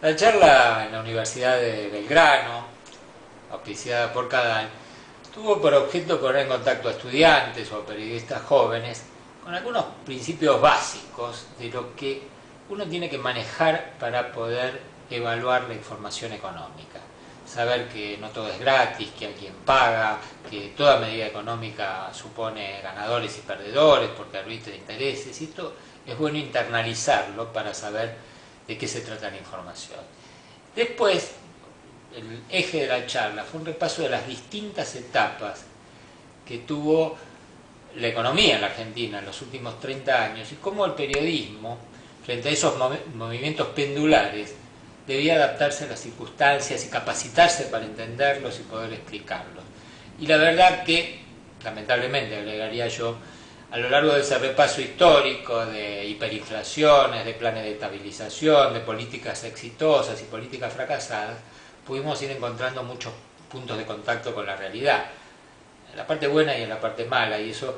La charla en la Universidad de Belgrano, auspiciada por Cadal, tuvo por objeto poner en contacto a estudiantes o a periodistas jóvenes con algunos principios básicos de lo que uno tiene que manejar para poder evaluar la información económica. Saber que no todo es gratis, que hay quien paga, que toda medida económica supone ganadores y perdedores porque arbitra intereses, y esto es bueno internalizarlo para saber de qué se trata la información. Después, el eje de la charla fue un repaso de las distintas etapas que tuvo la economía en la Argentina en los últimos 30 años y cómo el periodismo, frente a esos movimientos pendulares, debía adaptarse a las circunstancias y capacitarse para entenderlos y poder explicarlos. Y la verdad que, lamentablemente agregaría yo, a lo largo de ese repaso histórico de hiperinflaciones, de planes de estabilización, de políticas exitosas y políticas fracasadas, pudimos ir encontrando muchos puntos de contacto con la realidad, en la parte buena y en la parte mala, y eso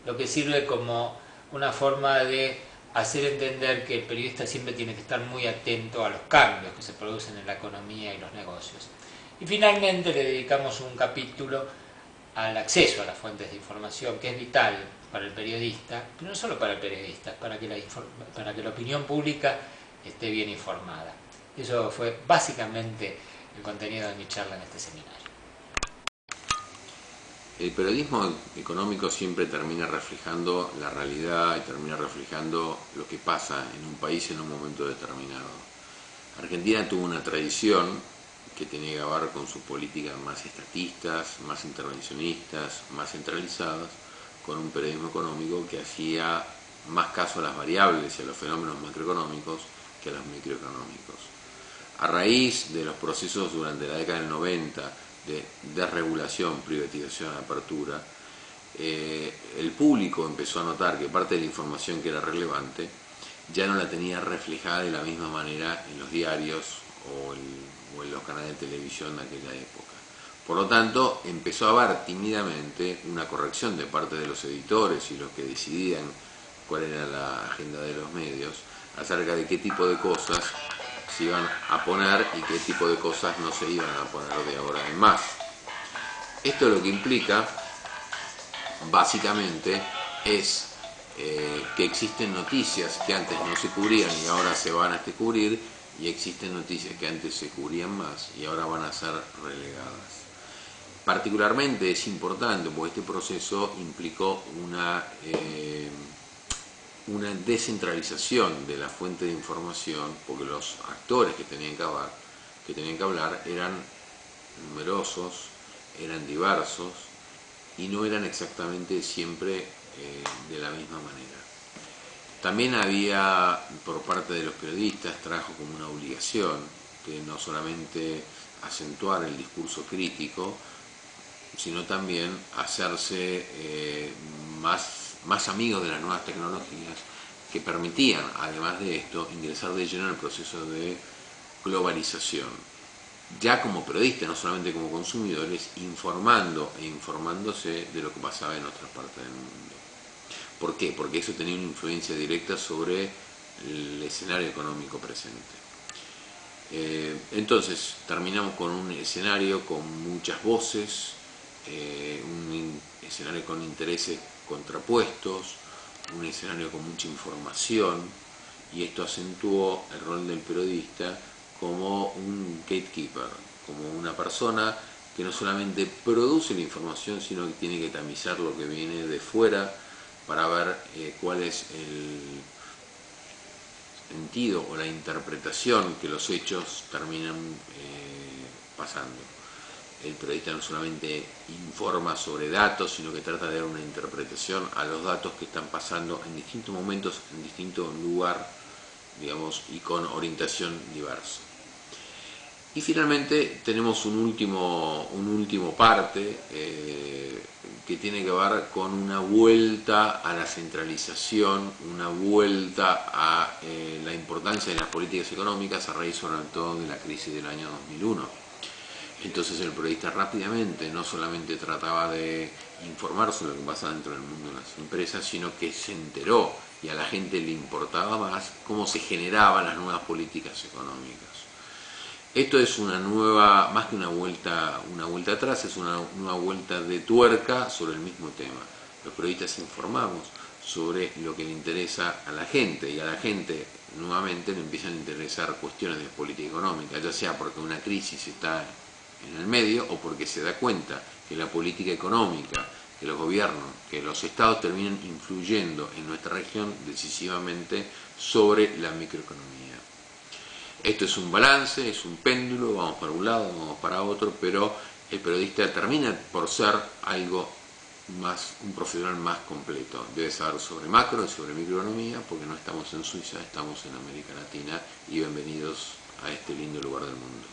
lo que sirve como una forma de hacer entender que el periodista siempre tiene que estar muy atento a los cambios que se producen en la economía y los negocios. Y finalmente le dedicamos un capítulo al acceso a las fuentes de información, que es vital para el periodista, pero no solo para el periodista, para que la opinión pública esté bien informada. Eso fue básicamente el contenido de mi charla en este seminario. El periodismo económico siempre termina reflejando la realidad y termina reflejando lo que pasa en un país en un momento determinado. Argentina tuvo una tradición que tenía que ver con sus políticas más estatistas, más intervencionistas, más centralizadas, con un periodismo económico que hacía más caso a las variables y a los fenómenos macroeconómicos que a los microeconómicos. A raíz de los procesos durante la década del 90 de desregulación, privatización, apertura, el público empezó a notar que parte de la información que era relevante ya no la tenía reflejada de la misma manera en los diarios o en los canales de televisión de aquella época. Por lo tanto, empezó a haber tímidamente una corrección de parte de los editores y los que decidían cuál era la agenda de los medios acerca de qué tipo de cosas se iban a poner y qué tipo de cosas no se iban a poner de ahora en más. Esto lo que implica, básicamente, es que existen noticias que antes no se cubrían y ahora se van a cubrir, y existen noticias que antes se cubrían más y ahora van a ser relegadas. Particularmente es importante porque este proceso implicó una descentralización de la fuente de información, porque los actores que tenían que hablar eran numerosos, eran diversos y no eran exactamente siempre de la misma manera. También había, por parte de los periodistas, trajo como una obligación que no solamente acentuar el discurso crítico, sino también hacerse más amigos de las nuevas tecnologías que permitían, además de esto, ingresar de lleno en el proceso de globalización. Ya como periodistas, no solamente como consumidores, informando e informándose de lo que pasaba en otras partes del mundo. ¿Por qué? Porque eso tenía una influencia directa sobre el escenario económico presente. Entonces, terminamos con un escenario con muchas voces, un escenario con intereses contrapuestos, un escenario con mucha información, y esto acentuó el rol del periodista como un gatekeeper, como una persona que no solamente produce la información, sino que tiene que tamizar lo que viene de fuera para ver cuál es el sentido o la interpretación que los hechos terminan pasando. El periodista no solamente informa sobre datos, sino que trata de dar una interpretación a los datos que están pasando en distintos momentos, en distinto lugar, digamos, y con orientación diversa. Y finalmente tenemos un último parte que tiene que ver con una vuelta a la centralización, una vuelta a la importancia de las políticas económicas a raíz sobre todo de la crisis del año 2001. Entonces el periodista rápidamente no solamente trataba de informar sobre lo que pasa dentro del mundo de las empresas, sino que se enteró y a la gente le importaba más cómo se generaban las nuevas políticas económicas. Esto es una nueva, más que una vuelta atrás, es una nueva vuelta de tuerca sobre el mismo tema. Los periodistas informamos sobre lo que le interesa a la gente, y a la gente nuevamente le empiezan a interesar cuestiones de política económica, ya sea porque una crisis está en el medio o porque se da cuenta que la política económica, que los gobiernos, que los estados terminan influyendo en nuestra región decisivamente sobre la microeconomía. Esto es un balance, es un péndulo, vamos para un lado, vamos para otro, pero el periodista termina por ser algo más, un profesional más completo. Debe saber sobre macro y sobre microeconomía, porque no estamos en Suiza, estamos en América Latina, y bienvenidos a este lindo lugar del mundo.